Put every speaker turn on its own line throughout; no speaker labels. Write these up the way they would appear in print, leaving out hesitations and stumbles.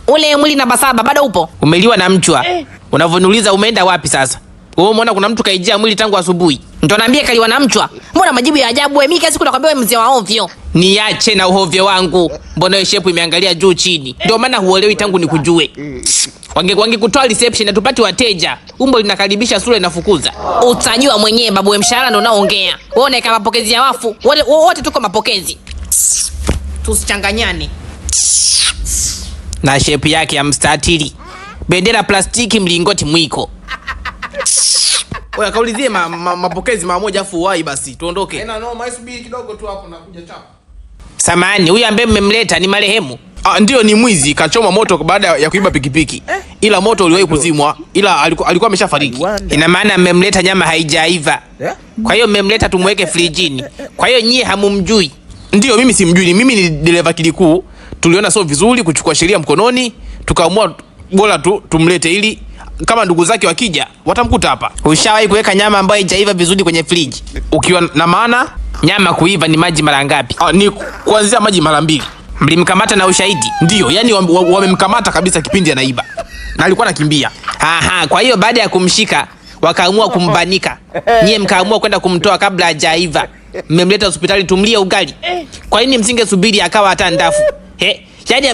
Ule mwili namba 7 bado upo?
Umeliwa na mchwa. Unavoniuliza umeenda wapi sasa? Wewe umeona kuna mtu kaijia mwili tangu asubuhi.
Ndio naambia kaliwa na mchwa. Mbona majibu ya ajabu wewe? Mimi kazi nakwambia wewe mzee wa ovyo.
Niache na uhovyo wangu. Mbona shepu imeangalia juu chini? Ndio maana huolewi tangu nikujue. Wange kutoa reception na tupate wateja. Umbo linakaribisha sura inafukuza.
Utajua mwenyewe babu, wewe mshahara ndio unaoongea. Uone kama mapokezi ya wafu. Wote tuko mapokezi. Tusichanganyane.
Na shepu yake ya mstatili. Bendera plastiki, mlingoti mwiko.
Oya kaulizie mapokezi mara moja afu wai basi tuondoke.
No, maisubiri kidogo tu hapo na kuja chapa.
Samani, huyu ambaye mmemleta ni marehemu?
Ndio, ni mwizi, kachoma moto baada ya kuiba pikipiki. Ila moto uliwahi kuzimwa, ila alikuwa ameshafariki.
Ina maana mmemleta nyama haijaiva. Kwa hiyo mmemleta tumweke frijini. Kwa hiyo nyie hamumjui.
Ndio, mimi simjui, mimi ni dereva kilikuu. Tuliona sio vizuri kuchukua sheria mkononi, tukaamua bora tumlete ili kama ndugu zake wakija watamkuta hapa.
Ushawahi kuweka nyama ambayo haijaiva vizuri kwenye friji?
Ukiwa na maana
nyama kuiva ni maji mara ngapi?
Ni kuanzia maji mara 2.
Mlimkamata na ushahidi?
Ndio, yani wamemkamata kabisa kipindi anaiba. Na alikuwa anakimbia.
Aha, kwa hiyo baada ya kumshika wakaamua kumbanika. Nyie mkaamua kwenda kumtoa kabla hajaiva. Mmemleta hospitali tumlie ugali. Kwa nini msingesubiri akawa hata ndafu? Yaani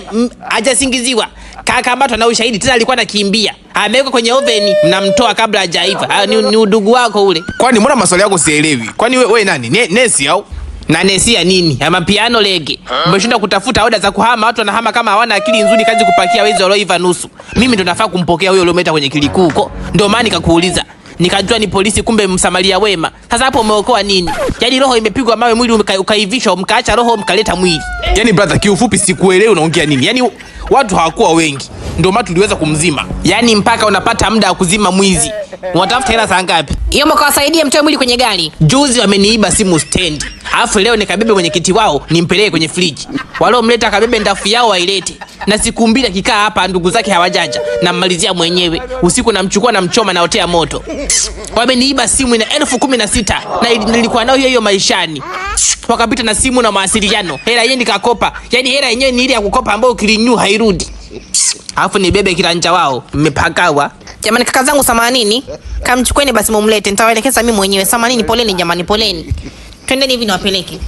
hajasingiziwa. Kakamatwa na ushahidi tena alikuwa anakimbia. Amewekwa kwenye oveni, mnamtoa kabla hajaiva. Ni udugu wako ule.
Kwani mbona maswali yako sielewi? Kwani wewe nani? Nesi au?
Na nesi ya nini? Ama piano lege. Mmeshinda kutafuta oda za kuhama, watu wanahama kama hawana akili nzuri, kazi kupakia wezi walioiva nusu. Mimi ndo nafaa kumpokea huyo uliometa kwenye kilikuu huko. Ndio maana nikakuuliza. Nikajua ni polisi, kumbe msamaria wema. Sasa hapo umeokoa nini? Yaani roho imepigwa mawe, mwili ukaivishwa, mkaacha roho mkaleta mwili.
Yaani brother, kiufupi sikuelewi unaongea nini. Yaani watu hawakuwa wengi, ndio maana tuliweza kumzima.
Yaani mpaka unapata muda wa kuzima mwizi. Unatafuta hela saa ngapi?
Hiyo mkawasaidie mtoe mwili kwenye gari.
Juzi wameniiba simu stand. Alafu leo nikabebe kwenye kiti wao nimpeleke kwenye friji. Waliomleta kabebe ndafu yao wailete. Na siku 2 akikaa hapa ndugu zake hawajaja, na mmalizia mwenyewe. Usiku namchukua na mchoma na otea moto. Wameniiba simu ina 16,000 na nilikuwa nao hiyo maishani. Wakapita na simu na mawasiliano. Hela yenyewe nikakopa. Yaani hela yenyewe ni ile ya kukopa ambayo ukilinyu hairudi. Alafu ni bebe kiranja wao, mmepakawa.
Jamani kaka zangu, samanini. Kamchukueni basi mumlete, nitawaelekeza mimi mwenyewe. Samanini, poleni jamani, poleni. Twendeni hivi niwapeleke.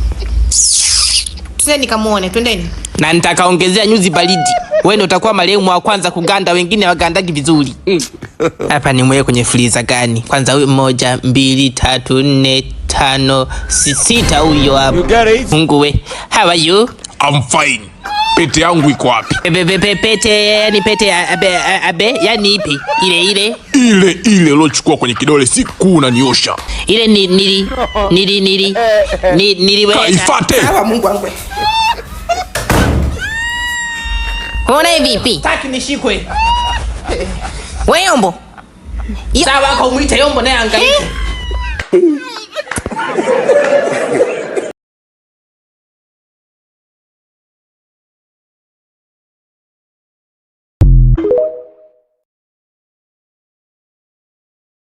Twendeni kamuone, twendeni.
Na nitakaongezea nyuzi baridi. Wewe ndio utakuwa marehemu wa kwanza kuganda, wengine wagandaki vizuri. Hapa ni mwe kwenye freezer gani? Kwanza huyu 1, 2, 3, 4, 5, 6 huyo hapo. Mungu we. How are you?
I'm fine. Pete yangu iko wapi?
Pete, yani pete abe, yani ipi?
Ile ulochukua kwenye kidole siku unaniosha.
Ile niliweka.
Kaifate.
Mungu wangu. Unaona vipi?
Taki nishikwe.
Wewe Yombo.
Sawa, kwa umuite Yombo naye angaike.